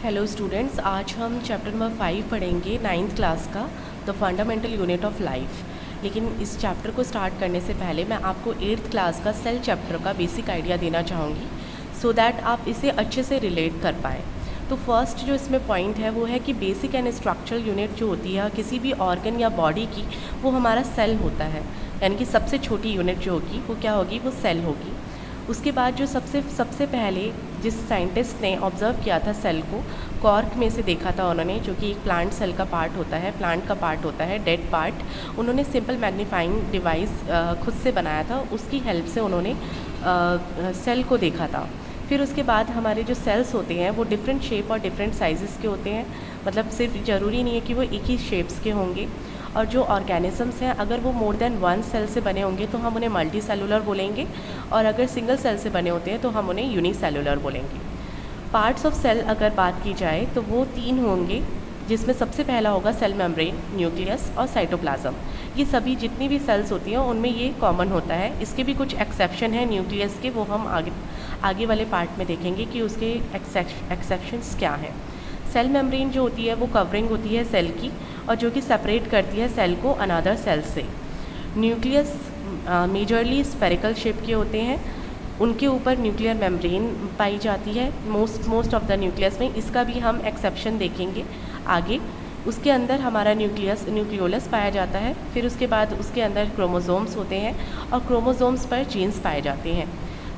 Hello students, आज हम chapter number 5 पढ़ेंगे 9th क्लास का the fundamental unit of life. लेकिन इस चैप्टर को स्टार्ट करने से पहले मैं आपको 8th क्लास का सेल चैप्टर का बेसिक आइडिया देना चाहूँगी सो दैट आप इसे अच्छे से रिलेट कर पाएँ। तो फर्स्ट जो इसमें पॉइंट है वो है कि बेसिक एंड स्ट्रक्चरल यूनिट जो होती है किसी भी ऑर्गन या बॉडी की, वो हमारा सेल होता है। यानी कि सबसे छोटी यूनिट जो होगी वो क्या होगी, वो सेल होगी। उसके बाद जो सबसे पहले जिस साइंटिस्ट ने ऑब्ज़र्व किया था सेल को, कॉर्क में से देखा था उन्होंने, जो कि एक प्लांट सेल का पार्ट होता है, प्लांट का पार्ट होता है, डेड पार्ट। उन्होंने सिंपल मैग्नीफाइंग डिवाइस खुद से बनाया था, उसकी हेल्प से उन्होंने सेल को देखा था। फिर उसके बाद हमारे जो सेल्स होते हैं वो डिफरेंट शेप और डिफरेंट साइज़ेस के होते हैं। मतलब सिर्फ ज़रूरी नहीं है कि वो एक ही शेप्स के होंगे। और जो ऑर्गेनिजम्स हैं, अगर वो मोर देन वन सेल से बने होंगे तो हम उन्हें मल्टी सेलुलर बोलेंगे, और अगर सिंगल सेल से बने होते हैं तो हम उन्हें यूनिसेलुलर बोलेंगे। पार्ट्स ऑफ सेल अगर बात की जाए तो वो 3 होंगे, जिसमें सबसे पहला होगा सेल मेम्ब्रेन, न्यूक्लियस और साइटोप्लाज्म। ये सभी जितनी भी सेल्स होती हैं उनमें ये कॉमन होता है। इसके भी कुछ एक्सेप्शन हैं न्यूक्लियस के, वो हम आगे वाले पार्ट में देखेंगे कि उसके एक्सेप्शंस क्या हैं। सेल मेम्ब्रेन जो होती है वो कवरिंग होती है सेल की, और जो कि सेपरेट करती है सेल को अनदर सेल से। न्यूक्लियस मेजरली स्फेरिकल शेप के होते हैं, उनके ऊपर न्यूक्लियर मेम्ब्रेन पाई जाती है मोस्ट ऑफ द न्यूक्लियस में। इसका भी हम एक्सेप्शन देखेंगे आगे। उसके अंदर हमारा न्यूक्लियोलस पाया जाता है। फिर उसके बाद उसके अंदर क्रोमोसोम्स होते हैं, और क्रोमोसोम्स पर जीन्स पाए जाते हैं।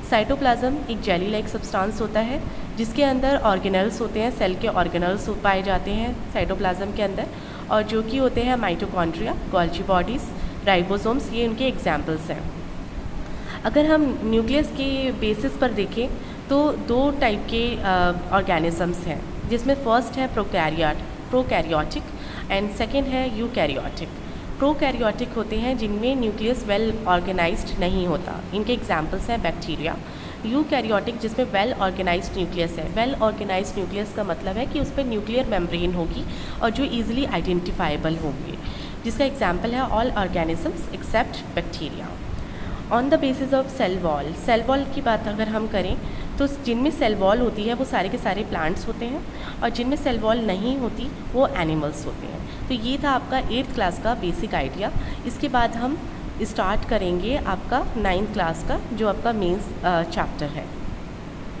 साइटोप्लाज्म एक जेली लाइक सब्सटेंस होता है, जिसके अंदर ऑर्गेनल्स होते हैं, सेल के ऑर्गेनल्स पाए जाते हैं साइटोप्लाज्म के अंदर, और जो कि होते हैं माइटोकॉन्ड्रिया, गोल्जी बॉडीज़, राइबोसोम्स, ये उनके एग्जाम्पल्स हैं। अगर हम न्यूक्लियस के बेसिस पर देखें तो 2 टाइप के ऑर्गेनिजम्स हैं, जिसमें फर्स्ट है प्रोकैरियोटिक एंड सेकेंड है यूकैरियोटिक। प्रोकैरियोटिक होते हैं जिनमें न्यूक्लियस वेल ऑर्गेनाइज्ड नहीं होता, इनके एग्जाम्पल्स हैं बैक्टीरिया। यूकैरियोटिक जिसमें वेल ऑर्गेनाइज्ड न्यूक्लियस है। वेल ऑर्गेनाइज्ड न्यूक्लियस का मतलब है कि उस पर न्यूक्लियर मेम्ब्रेन होगी और जो ईजिली आइडेंटिफाइबल होंगे, जिसका एग्जाम्पल है all organisms except bacteria. On the basis of cell wall की बात अगर हम करें तो जिनमें सेल वॉल होती है वो सारे के सारे प्लांट्स होते हैं, और जिनमें सेल वॉल नहीं होती वो एनिमल्स होते हैं। तो ये था आपका 8th क्लास का बेसिक आइडिया। इसके बाद हम स्टार्ट करेंगे आपका 9th क्लास का, जो आपका मेंस चैप्टर है।